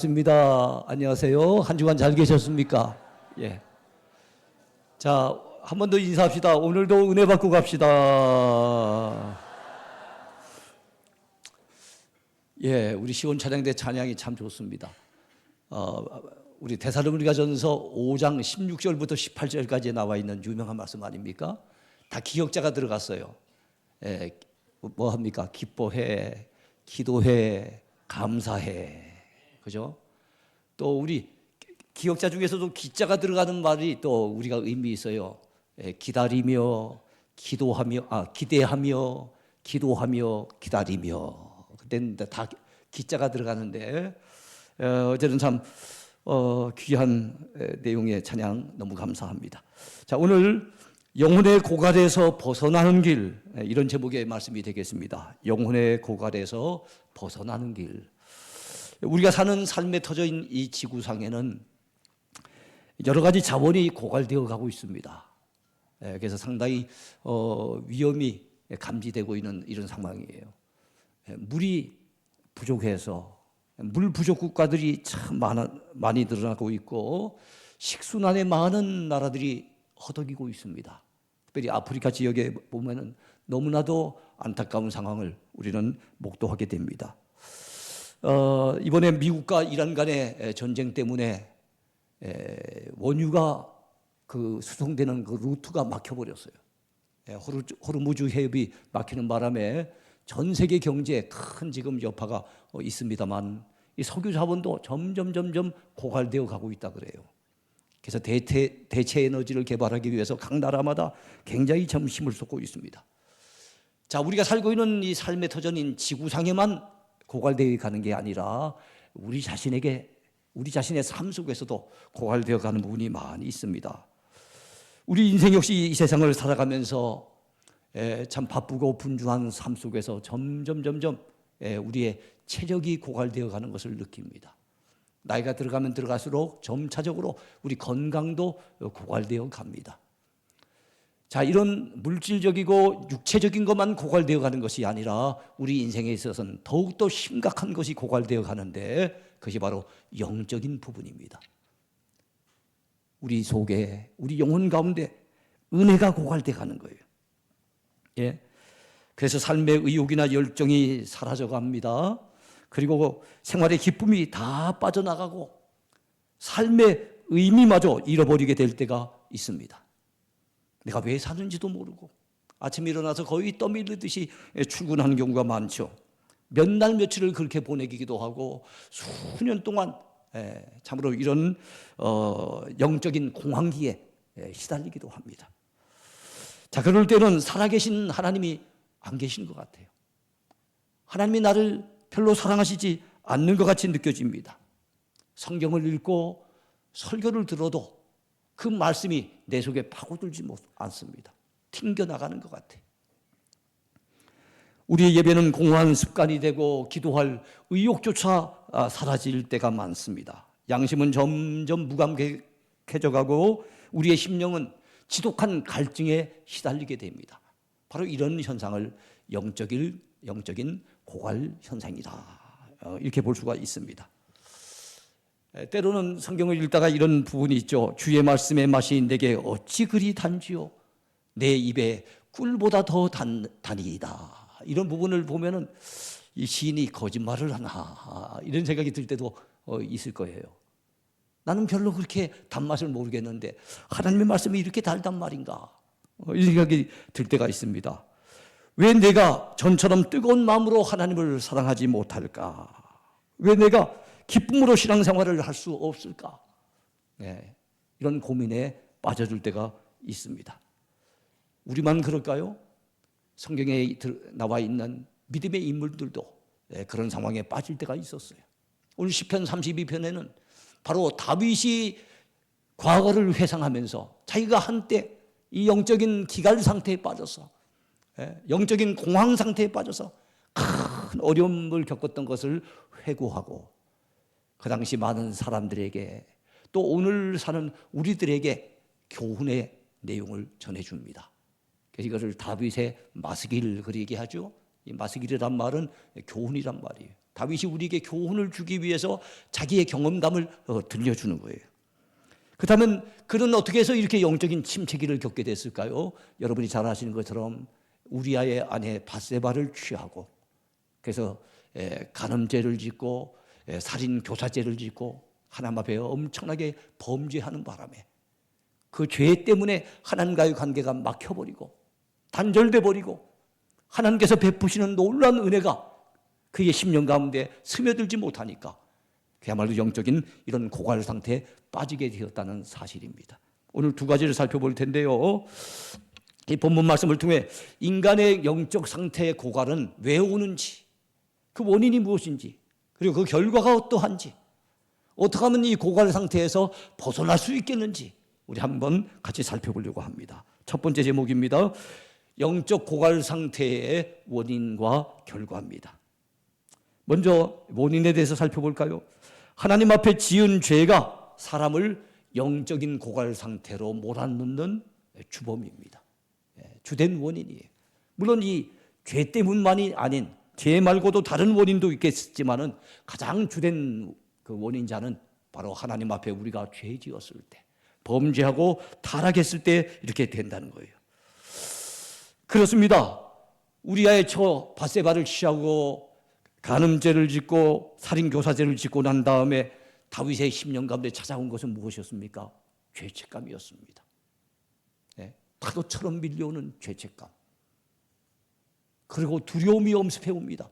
반갑습니다. 안녕하세요. 한 주간 잘 계셨습니까? 예. 자, 한 번 더 인사합시다. 오늘도 은혜 받고 갑시다. 예, 우리 시온 찬양대 찬양이 참 좋습니다. 우리 데살로니가전서 5장 16절부터 18절까지 나와 있는 유명한 말씀 아닙니까? 다 기억자가 들어갔어요. 예, 뭐 합니까? 기뻐해, 기도해, 감사해. 그죠? 또 우리 기억자 중에서도 기자가 들어가는 말이 또 우리가 의미 있어요. 기다리며, 기대하며, 기도하며, 기다리며. 그때는 다 기자가 들어가는데 어제는 참 귀한 내용의 찬양 너무 감사합니다. 자, 오늘 영혼의 고갈에서 벗어나는 길, 이런 제목의 말씀이 되겠습니다. 영혼의 고갈에서 벗어나는 길. 우리가 사는 삶에 터져인 이 지구상에는 여러 가지 자원이 고갈되어 가고 있습니다. 그래서 상당히 위험이 감지되고 있는 이런 상황이에요. 물이 부족해서 물 부족 국가들이 참 많이 늘어나고 있고 식순환에 많은 나라들이 허덕이고 있습니다. 특별히 아프리카 지역에 보면은 너무나도 안타까운 상황을 우리는 목도하게 됩니다. 이번에 미국과 이란 간의 전쟁 때문에 원유가 수송되는 그 루트가 막혀버렸어요. 호르무즈 해협이 막히는 바람에 전 세계 경제에 큰 지금 여파가 있습니다만 이 석유 자원도 점점 고갈되어 가고 있다 그래요. 그래서 대체 에너지를 개발하기 위해서 각 나라마다 굉장히 좀 힘을 쏟고 있습니다. 자, 우리가 살고 있는 이 삶의 터전인 지구상에만 고갈되어 가는 게 아니라 우리 자신의 삶 속에서도 고갈되어 가는 부분이 많이 있습니다. 우리 인생 역시 이 세상을 살아가면서 참 바쁘고 분주한 삶 속에서 점점 우리의 체력이 고갈되어 가는 것을 느낍니다. 나이가 들어가면 들어갈수록 점차적으로 우리 건강도 고갈되어 갑니다. 자, 이런 물질적이고 육체적인 것만 고갈되어 가는 것이 아니라 우리 인생에 있어서는 더욱더 심각한 것이 고갈되어 가는데 그것이 바로 영적인 부분입니다. 우리 속에, 우리 영혼 가운데 은혜가 고갈되어 가는 거예요. 예. 그래서 삶의 의욕이나 열정이 사라져 갑니다. 그리고 생활의 기쁨이 다 빠져나가고 삶의 의미마저 잃어버리게 될 때가 있습니다. 내가 왜 사는지도 모르고 아침에 일어나서 거의 떠밀리듯이 출근하는 경우가 많죠. 몇 날 며칠을 그렇게 보내기도 하고 수년 동안 참으로 이런 영적인 공황기에 시달리기도 합니다. 자, 그럴 때는 살아계신 하나님이 안 계신 것 같아요. 하나님이 나를 별로 사랑하시지 않는 것 같이 느껴집니다. 성경을 읽고 설교를 들어도 그 말씀이 내 속에 파고들지 않습니다. 튕겨나가는 것 같아요. 우리의 예배는 공허한 습관이 되고 기도할 의욕조차 사라질 때가 많습니다. 양심은 점점 무감각해져 가고 우리의 심령은 지독한 갈증에 시달리게 됩니다. 바로 이런 현상을 영적인 고갈 현상이다, 이렇게 볼 수가 있습니다. 때로는 성경을 읽다가 이런 부분이 있죠. 주의 말씀의 맛이 내게 어찌 그리 단지요, 내 입에 꿀보다 더 단이다. 이런 부분을 보면은 이 시인이 거짓말을 하나, 이런 생각이 들 때도 있을 거예요. 나는 별로 그렇게 단맛을 모르겠는데 하나님의 말씀이 이렇게 달단 말인가, 이 생각이 들 때가 있습니다. 왜 내가 전처럼 뜨거운 마음으로 하나님을 사랑하지 못할까? 왜 내가 기쁨으로 신앙생활을 할 수 없을까? 이런 고민에 빠져들 때가 있습니다. 우리만 그럴까요? 성경에 나와 있는 믿음의 인물들도 그런 상황에 빠질 때가 있었어요. 오늘 시편 32편에는 바로 다윗이 과거를 회상하면서 자기가 한때 이 영적인 기갈 상태에 빠져서, 영적인 공황 상태에 빠져서 큰 어려움을 겪었던 것을 회고하고 그 당시 많은 사람들에게 또 오늘 사는 우리들에게 교훈의 내용을 전해줍니다. 그래서 이것을 다윗의 마스길 그리게 하죠. 이 마스길이란 말은 교훈이란 말이에요. 다윗이 우리에게 교훈을 주기 위해서 자기의 경험담을 들려주는 거예요. 그렇다면 그는 어떻게 해서 이렇게 영적인 침체기를 겪게 됐을까요? 여러분이 잘 아시는 것처럼 우리아의 아내 밧세바를 취하고, 그래서 간음죄를 짓고 살인 교사죄를 짓고 하나님 앞에 엄청나게 범죄하는 바람에 그 죄 때문에 하나님과의 관계가 막혀버리고 단절돼 버리고 하나님께서 베푸시는 놀라운 은혜가 그의 심령 가운데 스며들지 못하니까 그야말로 영적인 이런 고갈 상태에 빠지게 되었다는 사실입니다. 오늘 두 가지를 살펴볼 텐데요. 이 본문 말씀을 통해 인간의 영적 상태의 고갈은 왜 오는지, 그 원인이 무엇인지, 그리고 그 결과가 어떠한지, 어떻게 하면 이 고갈 상태에서 벗어날 수 있겠는지 우리 한번 같이 살펴보려고 합니다. 첫 번째 제목입니다. 영적 고갈 상태의 원인과 결과입니다. 먼저 원인에 대해서 살펴볼까요? 하나님 앞에 지은 죄가 사람을 영적인 고갈 상태로 몰아넣는 주범입니다. 주된 원인이에요. 물론 이 죄 때문만이 아닌 죄 말고도 다른 원인도 있겠지만은 가장 주된 그 원인자는 바로 하나님 앞에 우리가 죄 지었을 때, 범죄하고 타락했을 때 이렇게 된다는 거예요. 그렇습니다. 우리아의 처 밧세바를 취하고 간음죄를 짓고 살인교사죄를 짓고 난 다음에 다윗의 심령 가운데 찾아온 것은 무엇이었습니까? 죄책감이었습니다. 파도처럼 밀려오는 죄책감. 그리고 두려움이 엄습해 옵니다.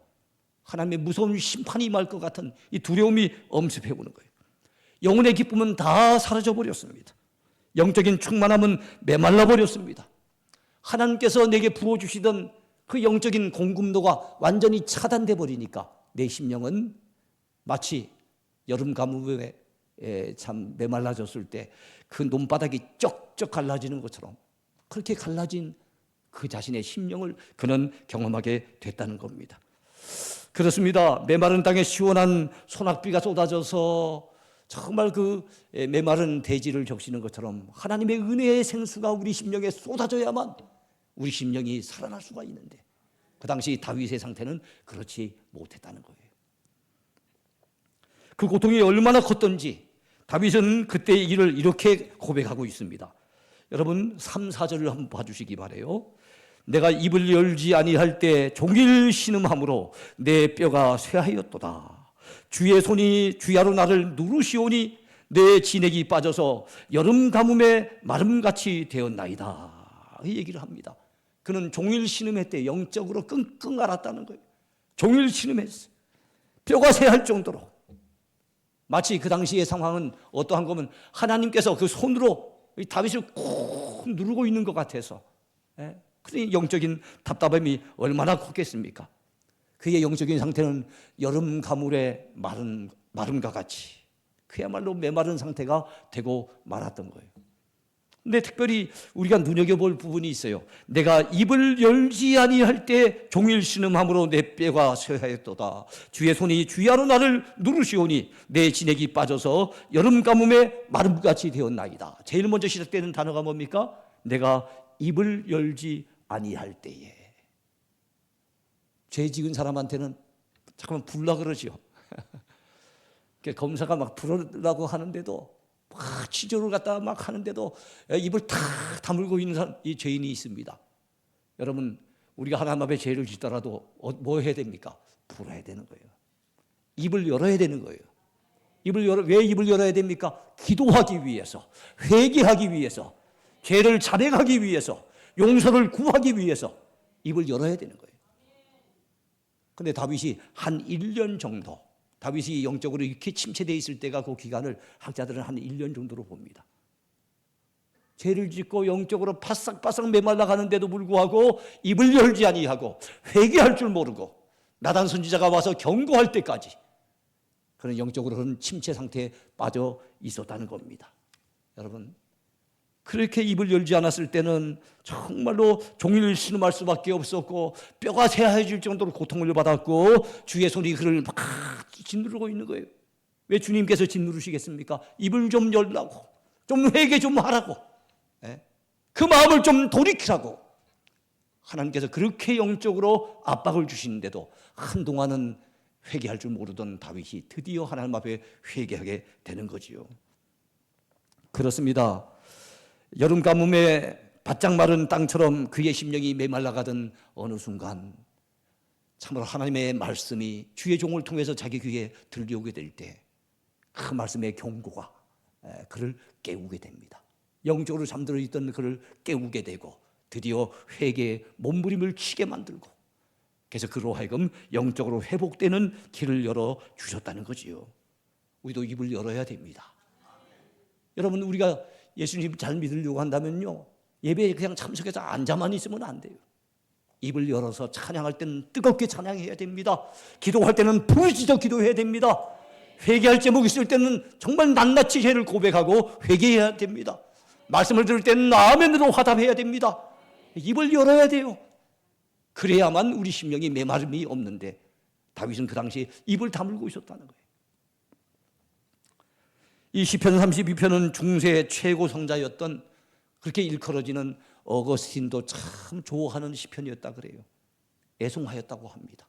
하나님의 무서운 심판이 임할 것 같은 이 두려움이 엄습해 오는 거예요. 영혼의 기쁨은 다 사라져 버렸습니다. 영적인 충만함은 메말라 버렸습니다. 하나님께서 내게 부어주시던 그 영적인 공급로가 완전히 차단돼 버리니까 내 심령은 마치 여름 가뭄에 참 메말라졌을 때 그 논바닥이 쩍쩍 갈라지는 것처럼 그렇게 갈라진 그 자신의 심령을 그는 경험하게 됐다는 겁니다. 그렇습니다. 메마른 땅에 시원한 소낙비가 쏟아져서 정말 그 메마른 대지를 적시는 것처럼 하나님의 은혜의 생수가 우리 심령에 쏟아져야만 우리 심령이 살아날 수가 있는데 그 당시 다윗의 상태는 그렇지 못했다는 거예요. 그 고통이 얼마나 컸던지 다윗은 그때의 일을 이렇게 고백하고 있습니다. 여러분 3, 4절을 한번 봐주시기 바라요. 내가 입을 열지 아니할 때 종일 신음함으로 내 뼈가 쇠하였도다. 주의 손이 주야로 나를 누르시오니 내 진액이 빠져서 여름 가뭄에 마름같이 되었나이다. 이 얘기를 합니다. 그는 종일 신음했대. 영적으로 끙끙 앓았다는 거예요. 종일 신음했어요. 뼈가 쇠할 정도로. 마치 그 당시의 상황은 어떠한 거면 하나님께서 그 손으로 다윗을 꾹 누르고 있는 것 같아서 그러니 영적인 답답함이 얼마나 컸겠습니까? 그의 영적인 상태는 여름 가물의 마름과 같이 그야말로 메마른 상태가 되고 말았던 거예요. 근데 특별히 우리가 눈여겨볼 부분이 있어요. 내가 입을 열지 아니할 때 종일 신음함으로 내 뼈가 쇠하였도다. 주의 손이 주야로 나를 누르시오니 내 진액이 빠져서 여름 가뭄에 마름같이 되었나이다. 제일 먼저 시작되는 단어가 뭡니까? 내가 입을 열지 아니할 때에. 죄 지은 사람한테는 잠깐만 불라 그러지요. 검사가 막 부르라고 하는데도 막 치료를 갖다가 막 하는데도 입을 탁 다물고 있는 이 죄인이 있습니다. 여러분 우리가 하나님 앞에 죄를 짓더라도 뭐 해야 됩니까? 불어야 되는 거예요. 입을 열어야 되는 거예요. 왜 입을 열어야 됩니까? 기도하기 위해서, 회개하기 위해서, 죄를 자백하기 위해서, 용서를 구하기 위해서 입을 열어야 되는 거예요. 그런데 다윗이 한 1년 정도, 다윗이 영적으로 이렇게 침체되어 있을 때가 그 기간을 학자들은 한 1년 정도로 봅니다. 죄를 짓고 영적으로 바싹바싹 메말라 가는데도 불구하고 입을 열지 아니하고 회개할 줄 모르고 나단 선지자가 와서 경고할 때까지 그런 영적으로는 침체 상태에 빠져 있었다는 겁니다. 여러분 그렇게 입을 열지 않았을 때는 정말로 종일 신음할 수밖에 없었고 뼈가 쇠하여질 정도로 고통을 받았고 주의 손이 그를 막 짓누르고 있는 거예요. 왜 주님께서 짓누르시겠습니까? 입을 좀 열라고, 좀 회개 좀 하라고, 그 마음을 좀 돌이키라고. 하나님께서 그렇게 영적으로 압박을 주시는데도 한동안은 회개할 줄 모르던 다윗이 드디어 하나님 앞에 회개하게 되는 거지요. 그렇습니다. 여름 가뭄에 바짝 마른 땅처럼 그의 심령이 메말라가던 어느 순간 참으로 하나님의 말씀이 주의 종을 통해서 자기 귀에 들려오게 될 때 그 말씀의 경고가 그를 깨우게 됩니다. 영적으로 잠들어 있던 그를 깨우게 되고 드디어 회개의 몸부림을 치게 만들고, 그래서 그로 하여금 영적으로 회복되는 길을 열어 주셨다는 거지요. 우리도 입을 열어야 됩니다. 여러분, 우리가 예수님 잘 믿으려고 한다면요, 예배에 그냥 참석해서 앉아만 있으면 안 돼요. 입을 열어서 찬양할 때는 뜨겁게 찬양해야 됩니다. 기도할 때는 부르짖어 기도해야 됩니다. 회개할 제목이 있을 때는 정말 낱낱이 죄를 고백하고 회개해야 됩니다. 말씀을 들을 때는 아멘으로 화답해야 됩니다. 입을 열어야 돼요. 그래야만 우리 심령이 메마름이 없는데, 다윗은 그 당시에 입을 다물고 있었다는 거예요. 이 시편 32편은 중세 최고 성자였던, 그렇게 일컬어지는 어거스틴도 참 좋아하는 시편이었다 그래요. 애송하였다고 합니다.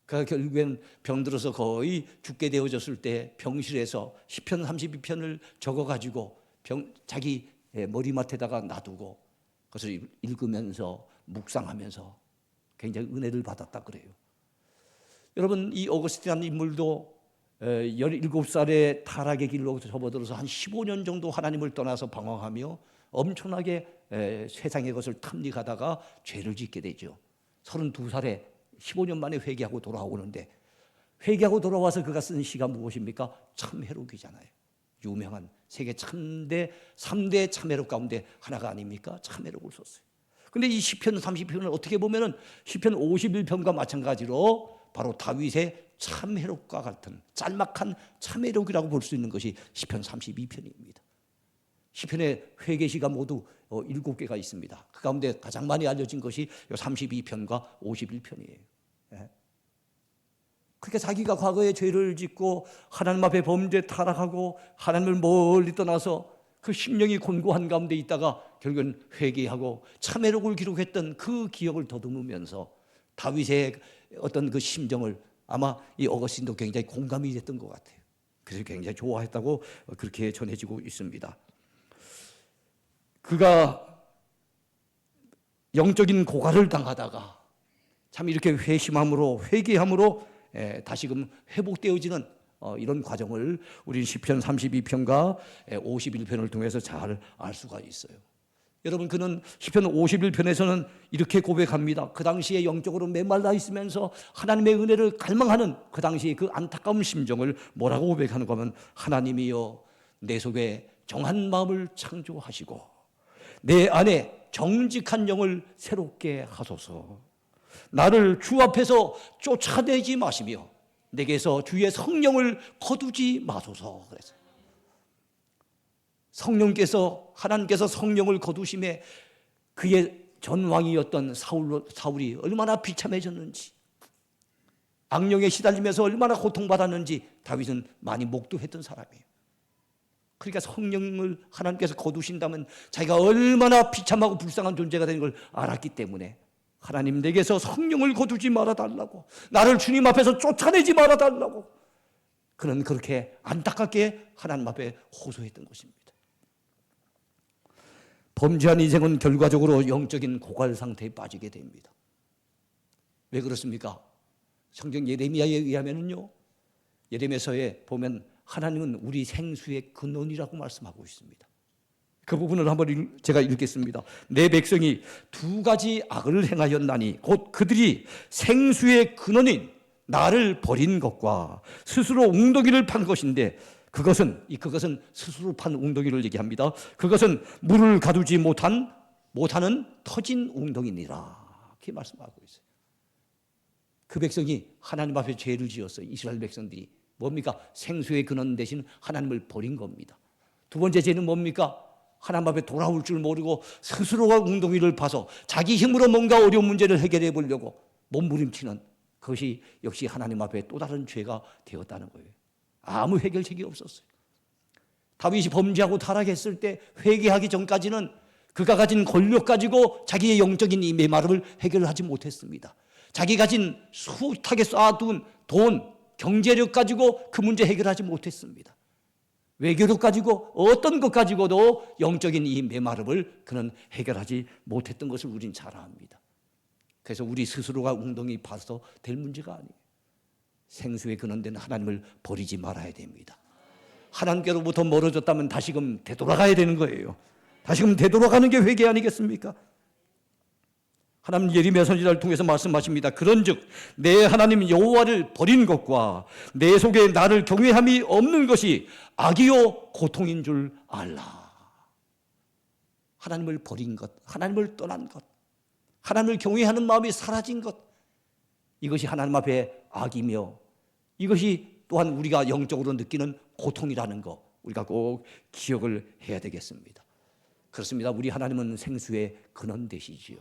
그가 결국엔 병들어서 거의 죽게 되어졌을 때 병실에서 시편 32편을 적어가지고 자기 머리맡에다가 놔두고 그것을 읽으면서 묵상하면서 굉장히 은혜를 받았다 그래요. 여러분, 이 어거스틴이라는 인물도 17살에 타락의 길로 접어들어서 한 15년 정도 하나님을 떠나서 방황하며 엄청나게 세상의 것을 탐닉하다가 죄를 짓게 되죠. 32살에 15년 만에 회개하고 돌아오는데, 회개하고 돌아와서 그가 쓴 시가 무엇입니까? 참회록이잖아요. 유명한 세계 3대 참회록 가운데 하나가 아닙니까? 참회록을 썼어요. 근데 이 시편 30편은 어떻게 보면은 시편 51편과 마찬가지로 바로 다윗의 참회록과 같은 짤막한 참회록이라고 볼 수 있는 것이 시편 32편입니다. 시편의 회개시가 모두 7개가 있습니다. 그 가운데 가장 많이 알려진 것이 32편과 51편이에요. 그러니까 자기가 과거에 죄를 짓고 하나님 앞에 범죄 타락하고 하나님을 멀리 떠나서 그 심령이 곤고한 가운데 있다가 결국은 회개하고 참회록을 기록했던 그 기억을 더듬으면서 다윗의 어떤 그 심정을 아마 이 어거스틴도 굉장히 공감이 됐던 것 같아요. 그래서 굉장히 좋아했다고 그렇게 전해지고 있습니다. 그가 영적인 고갈을 당하다가 참 이렇게 회심함으로 회개함으로 다시금 회복되어지는 이런 과정을 우리는 시편 32편과 51편을 통해서 잘 알 수가 있어요. 여러분, 그는 시편 51편에서는 이렇게 고백합니다. 그 당시에 영적으로 메말라 있으면서 하나님의 은혜를 갈망하는 그 당시의 그 안타까운 심정을 뭐라고 고백하는가 하면, 하나님이여 내 속에 정한 마음을 창조하시고 내 안에 정직한 영을 새롭게 하소서. 나를 주 앞에서 쫓아내지 마시며 내게서 주의 성령을 거두지 마소서. 그래서 하나님께서 성령을 거두심에 그의 전왕이었던 사울이 얼마나 비참해졌는지, 악령에 시달리면서 얼마나 고통받았는지 다윗은 많이 목도했던 사람이에요. 그러니까 성령을 하나님께서 거두신다면 자기가 얼마나 비참하고 불쌍한 존재가 되는 걸 알았기 때문에 하나님 내게서 성령을 거두지 말아달라고, 나를 주님 앞에서 쫓아내지 말아달라고 그는 그렇게 안타깝게 하나님 앞에 호소했던 것입니다. 범죄한 인생은 결과적으로 영적인 고갈 상태에 빠지게 됩니다. 왜 그렇습니까? 성경 예레미야에 의하면요, 예레미야서에 보면 하나님은 우리 생수의 근원이라고 말씀하고 있습니다. 그 부분을 한번 제가 읽겠습니다. 내 백성이 2가지 악을 행하였나니 곧 그들이 생수의 근원인 나를 버린 것과 스스로 웅덩이를 판 것인데, 그것은 스스로 판 웅덩이를 얘기합니다. 그것은 물을 가두지 못하는 터진 웅덩이니라, 이렇게 말씀하고 있어요. 그 백성이 하나님 앞에 죄를 지었어요. 이스라엘 백성들이 뭡니까? 생수의 근원 대신 하나님을 버린 겁니다. 두 번째 죄는 뭡니까? 하나님 앞에 돌아올 줄 모르고 스스로가 웅덩이를 파서 자기 힘으로 뭔가 어려운 문제를 해결해 보려고 몸부림치는, 그것이 역시 하나님 앞에 또 다른 죄가 되었다는 거예요. 아무 해결책이 없었어요. 다윗이 범죄하고 타락했을 때 회개하기 전까지는 그가 가진 권력 가지고 자기의 영적인 이 메마름을 해결하지 못했습니다. 자기 가진 숱하게 쌓아둔 돈, 경제력 가지고 그 문제 해결하지 못했습니다. 외교력 가지고 어떤 것 가지고도 영적인 이 메마름을 그는 해결하지 못했던 것을 우린 잘 압니다. 그래서 우리 스스로가 웅덩이 파서 될 문제가 아니에요. 생수에 근원된 하나님을 버리지 말아야 됩니다. 하나님께로부터 멀어졌다면 다시금 되돌아가야 되는 거예요. 다시금 되돌아가는 게 회개 아니겠습니까? 하나님 예레미야 선지자를 통해서 말씀하십니다. 그런즉 내 하나님 여호와를 버린 것과 내 속에 나를 경외함이 없는 것이 악이요 고통인 줄 알라. 하나님을 버린 것, 하나님을 떠난 것, 하나님을 경외하는 마음이 사라진 것, 이것이 하나님 앞에 악이며 이것이 또한 우리가 영적으로 느끼는 고통이라는 거 우리가 꼭 기억을 해야 되겠습니다. 그렇습니다. 우리 하나님은 생수의 근원 되시지요.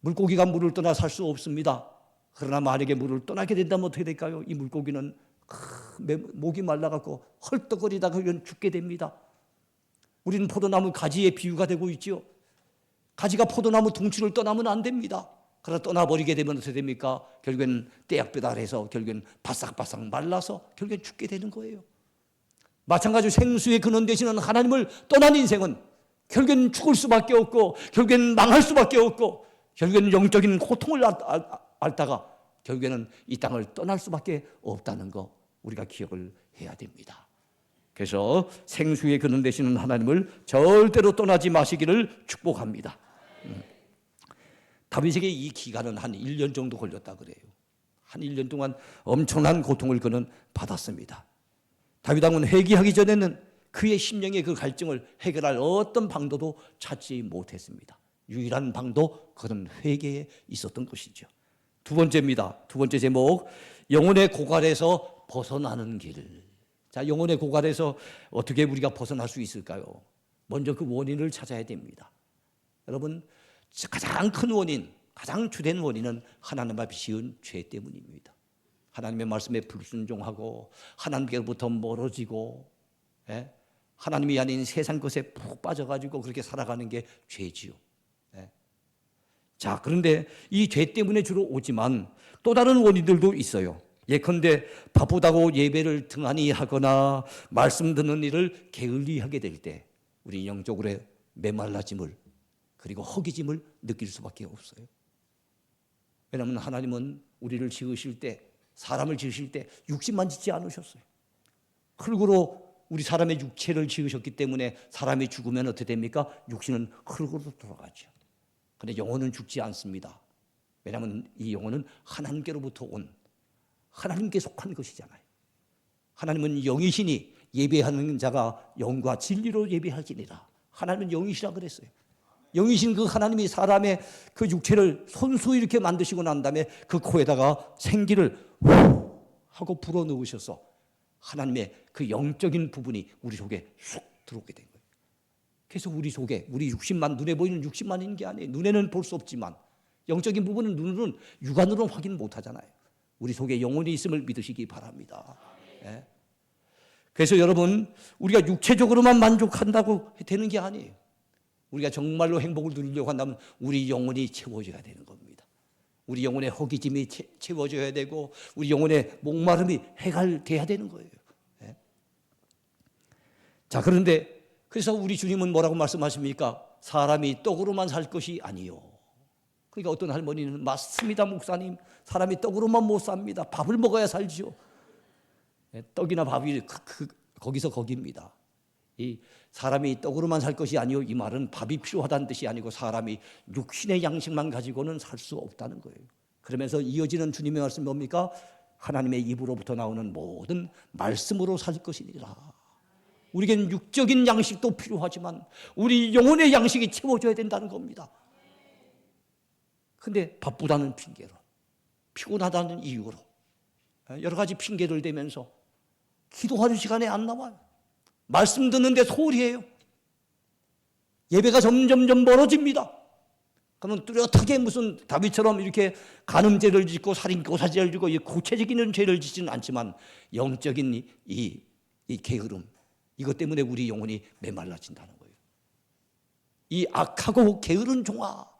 물고기가 물을 떠나 살 수 없습니다. 그러나 만약에 물을 떠나게 된다면 어떻게 될까요? 이 물고기는 목이 말라갖고 헐떡거리다가 죽게 됩니다. 우리는 포도나무 가지의 비유가 되고 있죠. 가지가 포도나무 둥치를 떠나면 안 됩니다. 그러나 떠나버리게 되면 어떻게 됩니까? 결국엔 떼약볕 아래서 결국엔 바싹바싹 말라서 결국엔 죽게 되는 거예요. 마찬가지로 생수의 근원 되시는 하나님을 떠난 인생은 결국엔 죽을 수밖에 없고 결국엔 망할 수밖에 없고 결국엔 영적인 고통을 앓다가 결국에는 이 땅을 떠날 수밖에 없다는 거 우리가 기억을 해야 됩니다. 그래서 생수의 근원 되시는 하나님을 절대로 떠나지 마시기를 축복합니다. 다윗에게 이 기간은 한 1년 정도 걸렸다 그래요. 한 1년 동안 엄청난 고통을 그는 받았습니다. 다윗 왕은 회개하기 전에는 그의 심령의 그 갈증을 해결할 어떤 방도도 찾지 못했습니다. 유일한 방도 그는 회개에 있었던 것이죠. 두 번째입니다. 두 번째 제목, 영혼의 고갈에서 벗어나는 길. 자, 영혼의 고갈에서 어떻게 우리가 벗어날 수 있을까요? 먼저 그 원인을 찾아야 됩니다. 여러분, 가장 큰 원인, 가장 주된 원인은 하나님 앞에 지은 죄 때문입니다. 하나님의 말씀에 불순종하고 하나님께로부터 멀어지고 하나님이 아닌 세상 것에 푹 빠져가지고 그렇게 살아가는 게 죄지요. 자, 그런데 이 죄 때문에 주로 오지만 또 다른 원인들도 있어요. 예컨대 바쁘다고 예배를 등한히 하거나 말씀 듣는 일을 게을리하게 될 때 우리 영적으로 메말라짐을 그리고 허기짐을 느낄 수밖에 없어요. 왜냐하면 하나님은 우리를 지으실 때, 사람을 지으실 때 육신만 짓지 않으셨어요. 흙으로 우리 사람의 육체를 지으셨기 때문에 사람이 죽으면 어떻게 됩니까? 육신은 흙으로 돌아가죠. 그런데 영혼은 죽지 않습니다. 왜냐하면 이 영혼은 하나님께로부터 온 하나님께 속한 것이잖아요. 하나님은 영이시니 예배하는 자가 영과 진리로 예배하시니라. 하나님은 영이시라 그랬어요. 영이신 그 하나님이 사람의 그 육체를 손수 이렇게 만드시고 난 다음에 그 코에다가 생기를 후 하고 불어넣으셔서 하나님의 그 영적인 부분이 우리 속에 쑥 들어오게 된 거예요. 그래서 우리 속에 우리 육신만, 눈에 보이는 육신만 있는 게 아니에요. 눈에는 볼 수 없지만 영적인 부분은 눈으로는 육안으로는 확인 못하잖아요. 우리 속에 영혼이 있음을 믿으시기 바랍니다. 예. 그래서 여러분, 우리가 육체적으로만 만족한다고 되는 게 아니에요. 우리가 정말로 행복을 누리려고 한다면 우리 영혼이 채워져야 되는 겁니다. 우리 영혼의 허기짐이 채워져야 되고 우리 영혼의 목마름이 해갈돼야 되는 거예요. 예. 자, 그런데 그래서 우리 주님은 뭐라고 말씀하십니까? 사람이 떡으로만 살 것이 아니요. 그러니까 어떤 할머니는 맞습니다 목사님, 사람이 떡으로만 못 삽니다. 밥을 먹어야 살지요. 예, 떡이나 밥이 거기서 거기입니다. 이 사람이 떡으로만 살 것이 아니요, 이 말은 밥이 필요하다는 뜻이 아니고 사람이 육신의 양식만 가지고는 살 수 없다는 거예요. 그러면서 이어지는 주님의 말씀이 뭡니까? 하나님의 입으로부터 나오는 모든 말씀으로 살 것이니라. 우리에겐 육적인 양식도 필요하지만 우리 영혼의 양식이 채워져야 된다는 겁니다. 근데 바쁘다는 핑계로, 피곤하다는 이유로 여러 가지 핑계를 대면서 기도하는 시간에 안 나와요. 말씀 듣는데 소홀히 해요. 예배가 점점점 멀어집니다. 그러면 뚜렷하게 무슨 다윗처럼 이렇게 간음죄를 짓고 살인교사죄를 짓고 구체적인 죄를 짓지는 않지만 영적인 이 게으름, 이것 때문에 우리 영혼이 메말라진다는 거예요. 이 악하고 게으른 종아,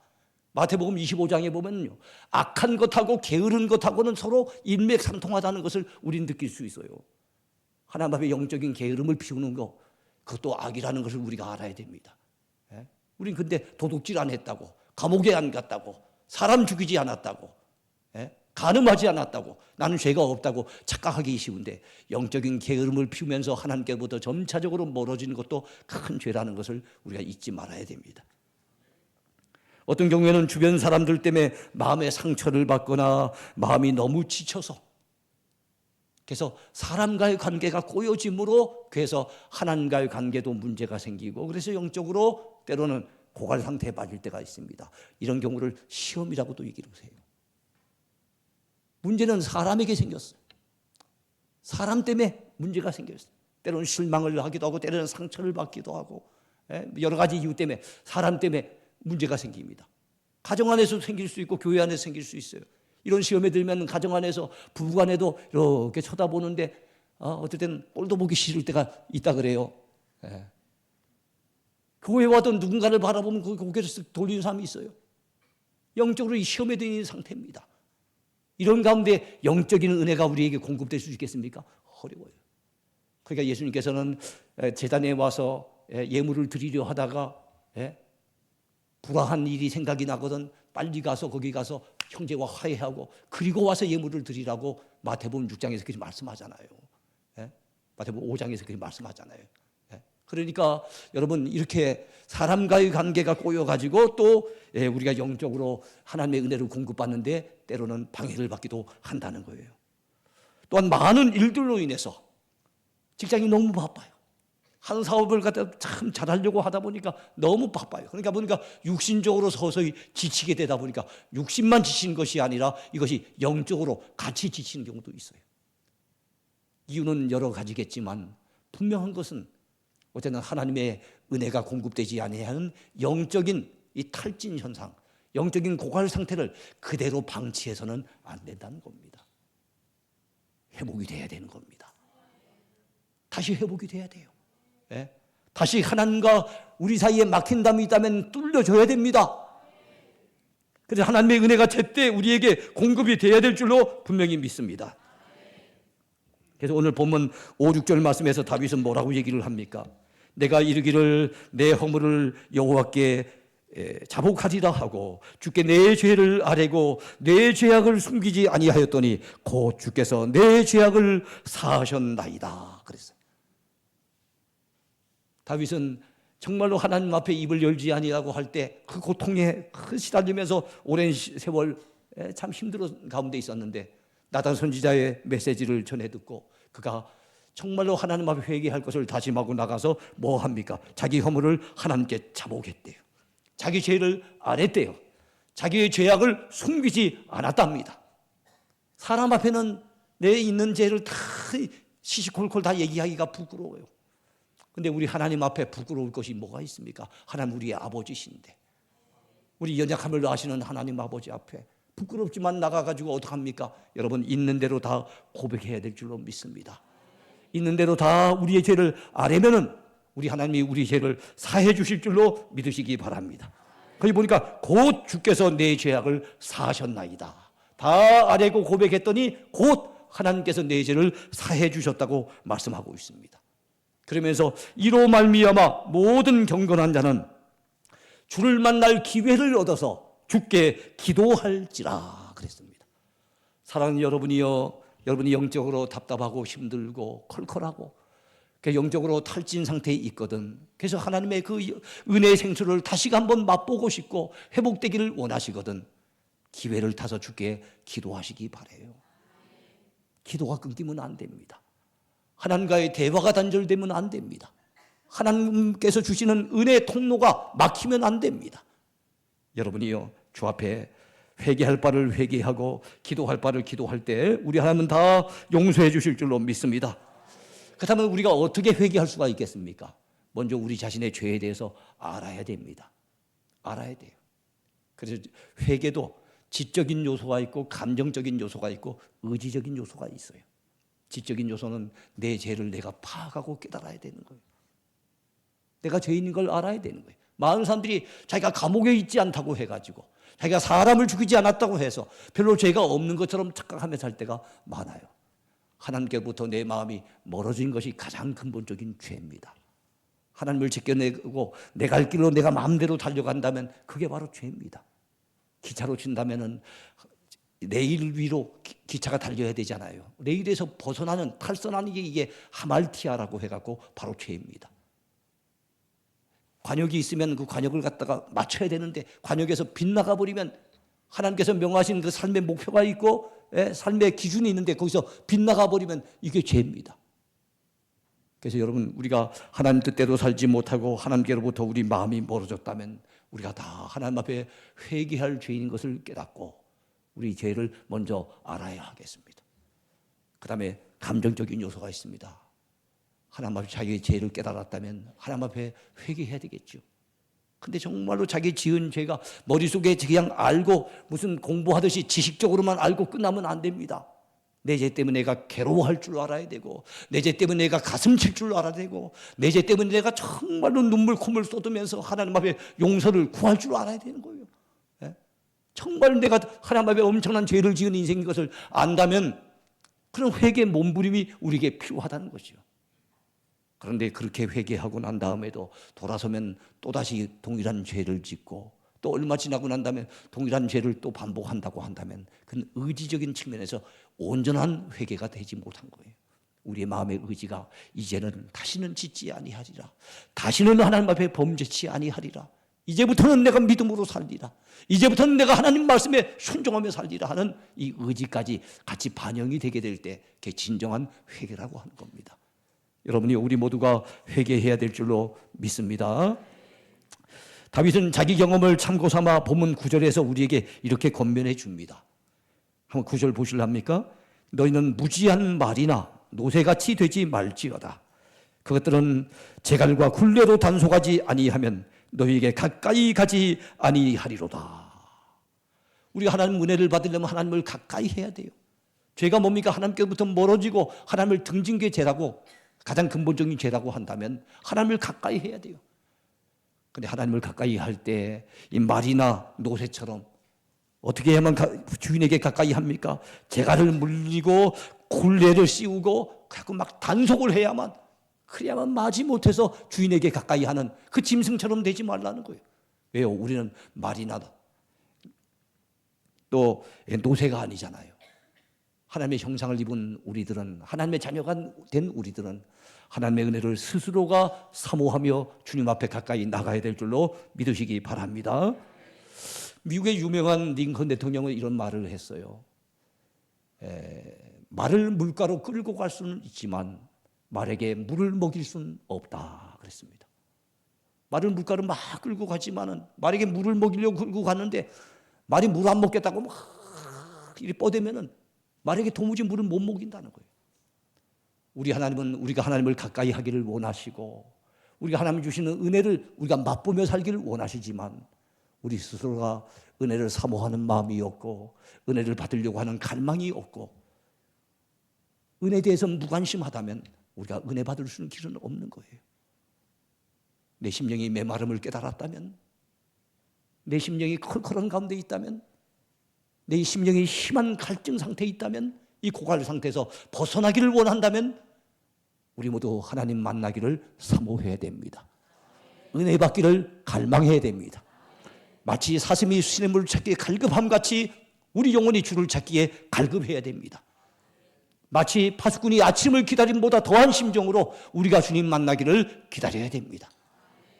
마태복음 25장에 보면요, 악한 것하고 게으른 것하고는 서로 일맥상통하다는 것을 우리는 느낄 수 있어요. 하나님 앞에 영적인 게으름을 피우는 것, 그것도 악이라는 것을 우리가 알아야 됩니다. 우린 근데 도둑질 안 했다고, 감옥에 안 갔다고, 사람 죽이지 않았다고, 간음하지 않았다고, 나는 죄가 없다고 착각하기 쉬운데, 영적인 게으름을 피우면서 하나님께로부터 점차적으로 멀어지는 것도 큰 죄라는 것을 우리가 잊지 말아야 됩니다. 어떤 경우에는 주변 사람들 때문에 마음의 상처를 받거나 마음이 너무 지쳐서, 그래서 사람과의 관계가 꼬여짐으로 그래서 하나님과의 관계도 문제가 생기고, 그래서 영적으로 때로는 고갈 상태에 빠질 때가 있습니다. 이런 경우를 시험이라고도 얘기를 해요. 문제는 사람에게 생겼어요. 사람 때문에 문제가 생겼어요. 때로는 실망을 하기도 하고, 때로는 상처를 받기도 하고, 여러 가지 이유 때문에, 사람 때문에 문제가 생깁니다. 가정 안에서 생길 수 있고 교회 안에서 생길 수 있어요. 이런 시험에 들면 가정 안에서 부부간에도 이렇게 쳐다보는데 어떨 때는 꼴도 보기 싫을 때가 있다 그래요. 교회 와도 누군가를 바라보면 그 고개를 쓱 돌리는 사람이 있어요. 영적으로 이 시험에 들인 상태입니다. 이런 가운데 영적인 은혜가 우리에게 공급될 수 있겠습니까? 어려워요. 그러니까 예수님께서는 제단에 와서 예물을 드리려 하다가 불화한 일이 생각이 나거든 빨리 가서 거기 가서 형제와 화해하고 그리고 와서 예물을 드리라고 마태복음 6장에서 그렇게 말씀하잖아요. 마태복음 5장에서 그렇게 말씀하잖아요. 그러니까 여러분 이렇게 사람과의 관계가 꼬여가지고 또 우리가 영적으로 하나님의 은혜를 공급받는데 때로는 방해를 받기도 한다는 거예요. 또한 많은 일들로 인해서 직장이 너무 바빠요. 한 사업을 갖다 참 잘하려고 하다 보니까 너무 바빠요. 그러니까 보니까 육신적으로 서서히 지치게 되다 보니까 육신만 지치는 것이 아니라 이것이 영적으로 같이 지치는 경우도 있어요. 이유는 여러 가지겠지만 분명한 것은 어쨌든 하나님의 은혜가 공급되지 아니하는 영적인 이 탈진 현상, 영적인 고갈 상태를 그대로 방치해서는 안 된다는 겁니다. 회복이 돼야 되는 겁니다. 다시 회복이 돼야 돼요. 다시 하나님과 우리 사이에 막힌 담이 있다면 뚫려줘야 됩니다. 그래서 하나님의 은혜가 제때 우리에게 공급이 돼야 될 줄로 분명히 믿습니다. 그래서 오늘 본문 5, 6절 말씀에서 다윗은 뭐라고 얘기를 합니까? 내가 이르기를 내 허물을 여호와께 자복하리라 하고 주께 내 죄를 아뢰고 내 죄악을 숨기지 아니하였더니 곧 주께서 내 죄악을 사하셨나이다 그랬어요. 다윗은 정말로 하나님 앞에 입을 열지 아니하고 할 때 그 고통에 시달리면서 오랜 세월 참 힘들은 가운데 있었는데 나단 선지자의 메시지를 전해 듣고 그가 정말로 하나님 앞에 회개할 것을 다짐하고 나가서 뭐 합니까? 자기 허물을 하나님께 자복했대요. 자기 죄를 아랬대요. 자기의 죄악을 숨기지 않았답니다. 사람 앞에는 내 있는 죄를 다 시시콜콜 다 얘기하기가 부끄러워요. 근데 우리 하나님 앞에 부끄러울 것이 뭐가 있습니까? 하나님 우리의 아버지신데 우리 연약함을 아시는 하나님 아버지 앞에 부끄럽지만 나가가지고 어떡합니까? 여러분 있는 대로 다 고백해야 될 줄로 믿습니다. 있는 대로 다 우리의 죄를 아뢰면은 우리 하나님이 우리 죄를 사해 주실 줄로 믿으시기 바랍니다. 거기 보니까 곧 주께서 내 죄악을 사하셨나이다. 다 아뢰고 고백했더니 곧 하나님께서 내 죄를 사해 주셨다고 말씀하고 있습니다. 그러면서 이로 말미암아 모든 경건한 자는 주를 만날 기회를 얻어서 주께 기도할지라 그랬습니다. 사랑하는 여러분이요, 여러분이 영적으로 답답하고 힘들고 컬컬하고 영적으로 탈진 상태에 있거든. 그래서 하나님의 그 은혜의 생수를 다시 한번 맛보고 싶고 회복되기를 원하시거든. 기회를 타서 주께 기도하시기 바라요. 기도가 끊기면 안 됩니다. 하나님과의 대화가 단절되면 안 됩니다. 하나님께서 주시는 은혜의 통로가 막히면 안 됩니다. 여러분이요, 주 앞에 회개할 바를 회개하고 기도할 바를 기도할 때 우리 하나님은 다 용서해 주실 줄로 믿습니다. 그렇다면 우리가 어떻게 회개할 수가 있겠습니까? 먼저 우리 자신의 죄에 대해서 알아야 됩니다. 알아야 돼요. 그래서 회개도 지적인 요소가 있고 감정적인 요소가 있고 의지적인 요소가 있어요. 지적인 요소는 내 죄를 내가 파악하고 깨달아야 되는 거예요. 내가 죄인인 걸 알아야 되는 거예요. 많은 사람들이 자기가 감옥에 있지 않다고 해가지고 자기가 사람을 죽이지 않았다고 해서 별로 죄가 없는 것처럼 착각하며 살 때가 많아요. 하나님께로부터 내 마음이 멀어진 것이 가장 근본적인 죄입니다. 하나님을 제껴내고 내 갈 길로 내가 마음대로 달려간다면 그게 바로 죄입니다. 기차로 친다면은 내일 위로 기차가 달려야 되잖아요. 내일에서 벗어나는 탈선하는 게 이게 하말티아라고 해갖고 바로 죄입니다. 관역이 있으면 그 관역을 갖다가 맞춰야 되는데 관역에서 빗나가 버리면 하나님께서 명하신 그 삶의 목표가 있고 삶의 기준이 있는데 거기서 빗나가 버리면 이게 죄입니다. 그래서 여러분, 우리가 하나님 뜻대로 살지 못하고 하나님께로부터 우리 마음이 멀어졌다면 우리가 다 하나님 앞에 회개할 죄인 것을 깨닫고 우리 죄를 먼저 알아야 하겠습니다. 그 다음에 감정적인 요소가 있습니다. 하나님 앞에 자기의 죄를 깨달았다면 하나님 앞에 회개해야 되겠죠. 근데 정말로 자기 지은 죄가 머릿속에 그냥 알고 무슨 공부하듯이 지식적으로만 알고 끝나면 안 됩니다. 내 죄 때문에 내가 괴로워할 줄 알아야 되고, 내 죄 때문에 내가 가슴 칠 줄 알아야 되고, 내 죄 때문에 내가 정말로 눈물 콧물 쏟으면서 하나님 앞에 용서를 구할 줄 알아야 되는 거예요. 정말 내가 하나님 앞에 엄청난 죄를 지은 인생인 것을 안다면 그런 회개 몸부림이 우리에게 필요하다는 것이죠. 그런데 그렇게 회개하고 난 다음에도 돌아서면 또다시 동일한 죄를 짓고 또 얼마 지나고 난 다음에 동일한 죄를 또 반복한다고 한다면 그건 의지적인 측면에서 온전한 회개가 되지 못한 거예요. 우리의 마음의 의지가 이제는 다시는 짓지 아니하리라, 다시는 하나님 앞에 범죄치 아니하리라, 이제부터는 내가 믿음으로 살리라, 이제부터는 내가 하나님 말씀에 순종하며 살리라 하는 이 의지까지 같이 반영이 되게 될 때 그게 진정한 회개라고 하는 겁니다. 여러분이 우리 모두가 회개해야 될 줄로 믿습니다. 다윗은 자기 경험을 참고 삼아 본문 9절에서 우리에게 이렇게 권면해 줍니다. 한번 9절 보실랍니까? 너희는 무지한 말이나 노새같이 되지 말지어다. 그것들은 제갈과 굴레로 단속하지 아니하면 너희에게 가까이 가지 아니하리로다. 우리가 하나님 은혜를 받으려면 하나님을 가까이 해야 돼요. 죄가 뭡니까? 하나님께로부터 멀어지고 하나님을 등진 게 죄라고, 가장 근본적인 죄라고 한다면 하나님을 가까이 해야 돼요. 근데 하나님을 가까이 할 때 이 말이나 노새처럼 어떻게 해야만 주인에게 가까이 합니까? 제갈을 물리고 굴레를 씌우고 자꾸 막 단속을 해야만, 그래야만 마지못해서 주인에게 가까이 하는 그 짐승처럼 되지 말라는 거예요. 왜요? 우리는 말이나 또 노새가 아니잖아요. 하나님의 형상을 입은 우리들은, 하나님의 자녀가 된 우리들은 하나님의 은혜를 스스로가 사모하며 주님 앞에 가까이 나가야 될 줄로 믿으시기 바랍니다. 미국의 유명한 링컨 대통령은 이런 말을 했어요. 말을 물가로 끌고 갈 수는 있지만 말에게 물을 먹일 수는 없다 그랬습니다. 말을 물가로 막 끌고 가지만은 말에게 물을 먹이려고 끌고 갔는데 말이 물 안 먹겠다고 막 이렇게 뻗으면은 말에게 도무지 물을 못 먹인다는 거예요. 우리 하나님은 우리가 하나님을 가까이 하기를 원하시고 우리가 하나님 주시는 은혜를 우리가 맛보며 살기를 원하시지만 우리 스스로가 은혜를 사모하는 마음이 없고 은혜를 받으려고 하는 갈망이 없고 은혜에 대해서 무관심하다면 우리가 은혜 받을 수 있는 길은 없는 거예요. 내 심령이 메마름을 깨달았다면, 내 심령이 컬컬한 가운데 있다면, 내 심령이 심한 갈증 상태에 있다면, 이 고갈 상태에서 벗어나기를 원한다면 우리 모두 하나님 만나기를 사모해야 됩니다. 은혜 받기를 갈망해야 됩니다. 마치 사슴이 시냇물을 찾기에 갈급함같이 우리 영혼이 주를 찾기에 갈급해야 됩니다. 마치 파수꾼이 아침을 기다림보다 더한 심정으로 우리가 주님 만나기를 기다려야 됩니다.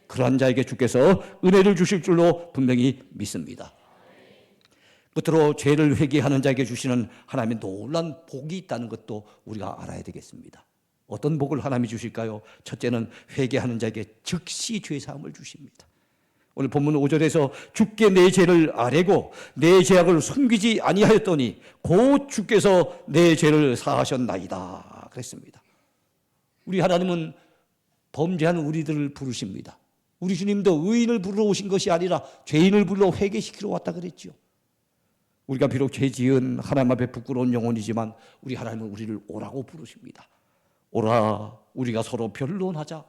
그러한 자에게 주께서 은혜를 주실 줄로 분명히 믿습니다. 끝으로 죄를 회개하는 자에게 주시는 하나님의 놀라운 복이 있다는 것도 우리가 알아야 되겠습니다. 어떤 복을 하나님이 주실까요? 첫째는 회개하는 자에게 즉시 죄사함을 주십니다. 오늘 본문 5절에서 주께 내 죄를 아뢰고 내 죄악을 숨기지 아니하였더니 곧 주께서 내 죄를 사하셨나이다 그랬습니다. 우리 하나님은 범죄한 우리들을 부르십니다. 우리 주님도 의인을 부르러 오신 것이 아니라 죄인을 불러 회개시키러 왔다 그랬죠. 우리가 비록 죄 지은 하나님 앞에 부끄러운 영혼이지만 우리 하나님은 우리를 오라고 부르십니다. 오라, 우리가 서로 변론하자.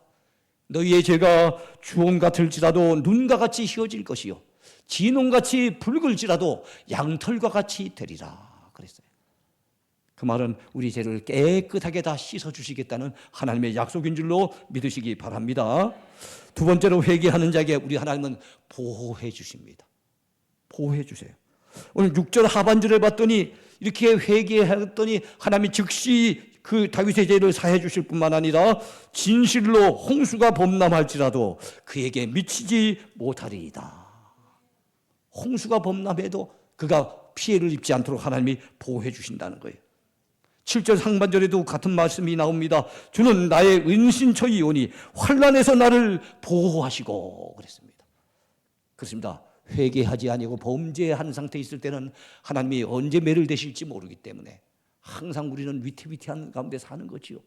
너희의 죄가 주홍 같을지라도 눈과 같이 희어질 것이요 진홍같이 붉을지라도 양털과 같이 되리라 그랬어요. 그 말은 우리 죄를 깨끗하게 다 씻어주시겠다는 하나님의 약속인 줄로 믿으시기 바랍니다. 두 번째로 회개하는 자에게 우리 하나님은 보호해 주십니다. 보호해 주세요. 오늘 6절 하반절에 봤더니 이렇게 회개했더니 하나님이 즉시 그 다윗의 죄를 사해 주실 뿐만 아니라 진실로 홍수가 범람할지라도 그에게 미치지 못하리이다. 홍수가 범람해도 그가 피해를 입지 않도록 하나님이 보호해 주신다는 거예요. 7절 상반절에도 같은 말씀이 나옵니다. 주는 나의 은신처이오니 환난에서 나를 보호하시고 그랬습니다. 그렇습니다. 회개하지 아니고 범죄한 상태에 있을 때는 하나님이 언제 매를 대실지 모르기 때문에 항상 우리는 위태위태한 가운데 사는 거지요.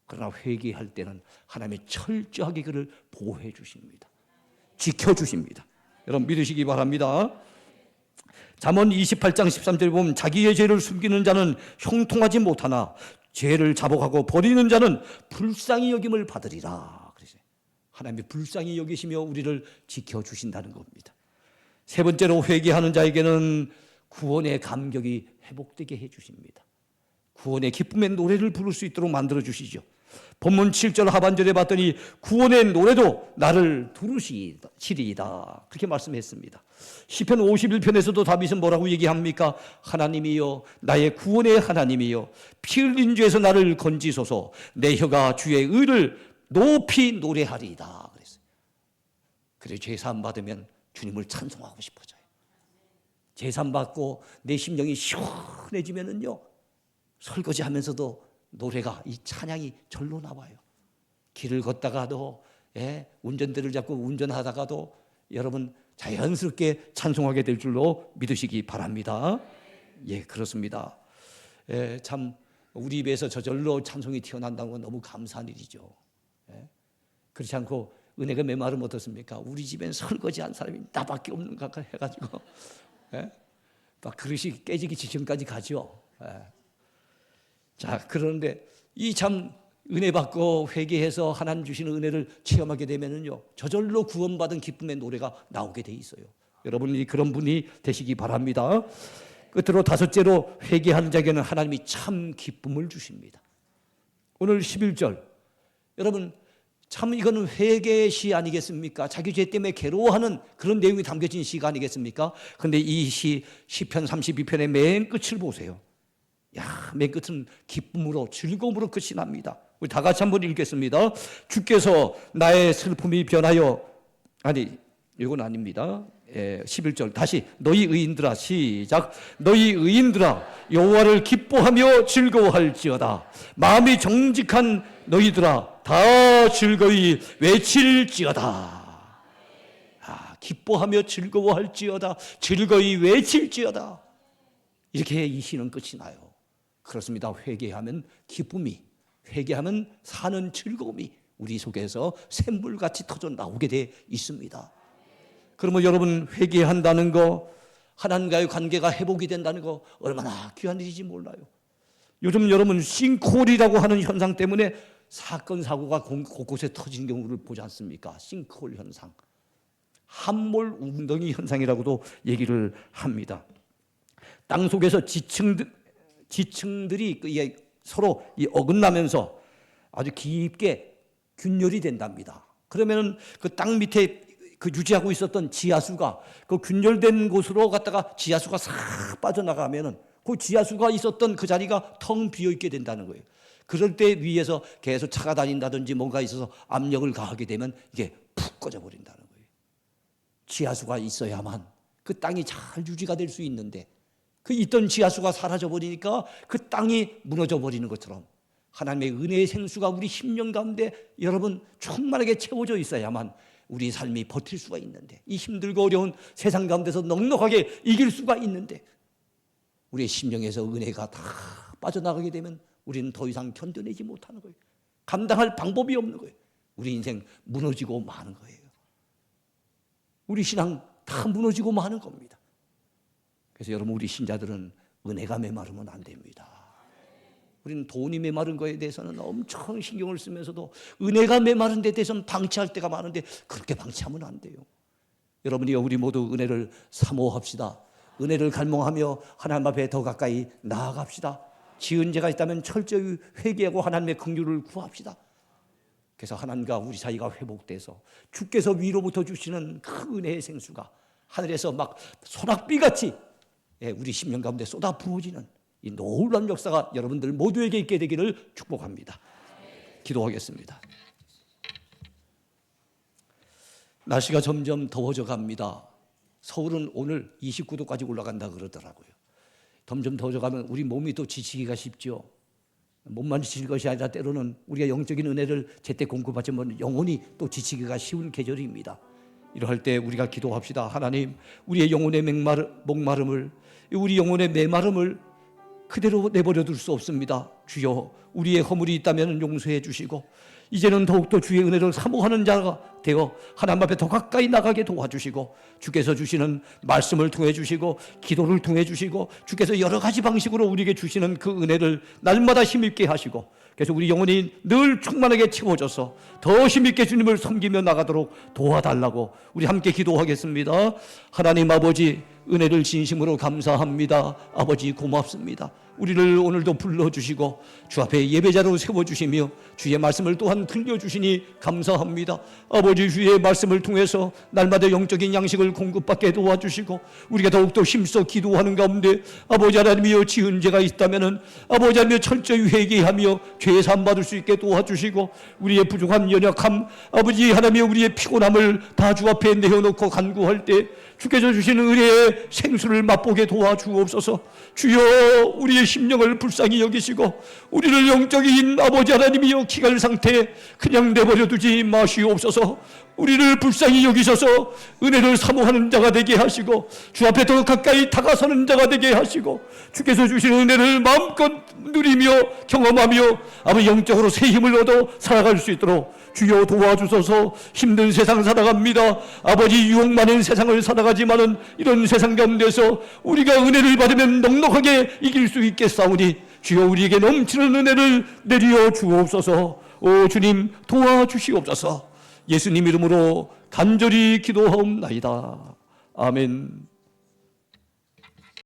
그러나 회개할 때는 하나님이 철저하게 그를 보호해 주십니다. 지켜주십니다. 여러분 믿으시기 바랍니다. 잠언 28장 13절에 보면 자기의 죄를 숨기는 자는 형통하지 못하나 죄를 자복하고 버리는 자는 불쌍히 여김을 받으리라. 그래서 하나님이 불쌍히 여기시며 우리를 지켜주신다는 겁니다. 세 번째로 회개하는 자에게는 구원의 감격이 회복되게 해주십니다. 구원의 기쁨의 노래를 부를 수 있도록 만들어주시죠. 본문 7절 하반절에 봤더니 구원의 노래도 나를 두루시리이다 그렇게 말씀했습니다. 시편 51편에서도 다윗은 뭐라고 얘기합니까? 하나님이여 나의 구원의 하나님이여 피 흘린 죄에서 나를 건지소서 내 혀가 주의 의를 높이 노래하리이다 그랬어요. 그래 제사함 받으면 주님을 찬송하고 싶어져요. 제사함 받고 내 심령이 시원해지면은요 설거지하면서도 노래가 이 찬양이 절로 나와요. 길을 걷다가도 운전대를 잡고 운전하다가도 여러분 자연스럽게 찬송하게 될 줄로 믿으시기 바랍니다. 예, 그렇습니다. 참 우리 입에서 저절로 찬송이 튀어난다는 건 너무 감사한 일이죠. 그렇지 않고 은혜가 메마르면 어떻습니까? 우리 집엔 설거지한 사람이 나밖에 없는가 해가지고 막 그릇이 깨지기 직전까지 가죠. 자, 그런데 이 참 은혜 받고 회개해서 하나님 주시는 은혜를 체험하게 되면은요 저절로 구원받은 기쁨의 노래가 나오게 돼 있어요. 여러분이 그런 분이 되시기 바랍니다. 끝으로 다섯째로 회개하는 자에게는 하나님이 참 기쁨을 주십니다. 오늘 11절 여러분 참 이거는 회개의 시 아니겠습니까? 자기 죄 때문에 괴로워하는 그런 내용이 담겨진 시가 아니겠습니까? 그런데 이 시편 32편의 맨 끝을 보세요. 맨 끝은 기쁨으로 즐거움으로 끝이 납니다. 우리 다 같이 한번 읽겠습니다. 주께서 나의 슬픔이 변하여 이건 아닙니다. 11절 다시 너희 의인들아 시작 너희 의인들아 여호와를 기뻐하며 즐거워할지어다 마음이 정직한 너희들아 다 즐거이 외칠지어다. 기뻐하며 즐거워할지어다 즐거이 외칠지어다 이렇게 이 시는 끝이 나요. 그렇습니다. 회개하면 기쁨이 회개하면 사는 즐거움이 우리 속에서 샘물같이 터져 나오게 돼 있습니다. 그러면 여러분 회개한다는 거 하나님과의 관계가 회복이 된다는 거 얼마나 귀한 일인지 몰라요. 요즘 여러분 싱크홀이라고 하는 현상 때문에 사건 사고가 곳곳에 터지는 경우를 보지 않습니까? 싱크홀 현상 함몰 웅덩이 현상이라고도 얘기를 합니다. 땅 속에서 지층들이 서로 어긋나면서 아주 깊게 균열이 된답니다. 그러면은 그 땅 밑에 그 유지하고 있었던 지하수가 그 균열된 곳으로 갔다가 지하수가 싹 빠져나가면은 그 지하수가 있었던 그 자리가 텅 비어 있게 된다는 거예요. 그럴 때 위에서 계속 차가 다닌다든지 뭔가 있어서 압력을 가하게 되면 이게 푹 꺼져 버린다는 거예요. 지하수가 있어야만 그 땅이 잘 유지가 될 수 있는데 그 있던 지하수가 사라져 버리니까 그 땅이 무너져 버리는 것처럼 하나님의 은혜의 생수가 우리 심령 가운데 여러분 충만하게 채워져 있어야만 우리 삶이 버틸 수가 있는데 이 힘들고 어려운 세상 가운데서 넉넉하게 이길 수가 있는데 우리의 심령에서 은혜가 다 빠져나가게 되면 우리는 더 이상 견뎌내지 못하는 거예요. 감당할 방법이 없는 거예요. 우리 인생 무너지고 마는 거예요. 우리 신앙 다 무너지고 마는 겁니다. 그래서 여러분 우리 신자들은 은혜가 메마르면 안 됩니다. 우리는 돈이 메마른 거에 대해서는 엄청 신경을 쓰면서도 은혜가 메마른 데 대해서는 방치할 때가 많은데 그렇게 방치하면 안 돼요. 여러분이 우리 모두 은혜를 사모합시다. 은혜를 갈망하며 하나님 앞에 더 가까이 나아갑시다. 지은 죄가 있다면 철저히 회개하고 하나님의 긍휼을 구합시다. 그래서 하나님과 우리 사이가 회복돼서 주께서 위로부터 주시는 그 은혜의 생수가 하늘에서 막 소낙비같이 우리 심령 가운데 쏟아 부어지는 이 놀라운 역사가 여러분들 모두에게 있게 되기를 축복합니다. 기도하겠습니다. 날씨가 점점 더워져 갑니다. 서울은 오늘 29도까지 올라간다 그러더라고요. 점점 더워져 가면 우리 몸이 또 지치기가 쉽죠. 몸만 지칠 것이 아니라 때로는 우리가 영적인 은혜를 제때 공급하지 못하면 영혼이 또 지치기가 쉬운 계절입니다. 이러할 때 우리가 기도합시다. 하나님, 우리의 영혼의 목마름을, 우리 영혼의 메마름을 그대로 내버려 둘 수 없습니다. 주여, 우리의 허물이 있다면 용서해 주시고 이제는 더욱더 주의 은혜를 사모하는 자가 되어 하나님 앞에 더 가까이 나가게 도와주시고 주께서 주시는 말씀을 통해 주시고 기도를 통해 주시고 주께서 여러 가지 방식으로 우리에게 주시는 그 은혜를 날마다 힘있게 하시고 그래서 우리 영혼이 늘 충만하게 채워져서 더 힘있게 주님을 섬기며 나가도록 도와달라고 우리 함께 기도하겠습니다. 하나님 아버지, 은혜를 진심으로 감사합니다. 아버지 고맙습니다. 우리를 오늘도 불러주시고 주 앞에 예배자로 세워주시며 주의 말씀을 또한 들려주시니 감사합니다. 아버지, 주의 말씀을 통해서 날마다 영적인 양식을 공급받게 도와주시고 우리가 더욱더 힘써 기도하는 가운데 아버지 하나님이여, 지은 죄가 있다면 아버지 하나님이여 철저히 회개하며 죄 사함 받을 수 있게 도와주시고 우리의 부족함, 연약함, 아버지 하나님이여 우리의 피곤함을 다 주 앞에 내어놓고 간구할 때 주께서 주시는 은혜의 생수를 맛보게 도와주옵소서. 주여, 우리의 심령을 불쌍히 여기시고 우리를 영적인 아버지 하나님이여 기갈 상태에 그냥 내버려 두지 마시옵소서. 우리를 불쌍히 여기셔서 은혜를 사모하는 자가 되게 하시고 주 앞에 더 가까이 다가서는 자가 되게 하시고 주께서 주시는 은혜를 마음껏 누리며 경험하며 아버지 영적으로 새 힘을 얻어 살아갈 수 있도록 주여 도와주소서. 힘든 세상 살아갑니다. 아버지, 유혹 많은 세상을 살아가지만은 이런 세상 가운데서 우리가 은혜를 받으면 넉넉하게 이길 수 있겠사오니 주여 우리에게 넘치는 은혜를 내려 주옵소서. 오 주님, 도와주시옵소서. 예수님 이름으로 간절히 기도하옵나이다. 아멘.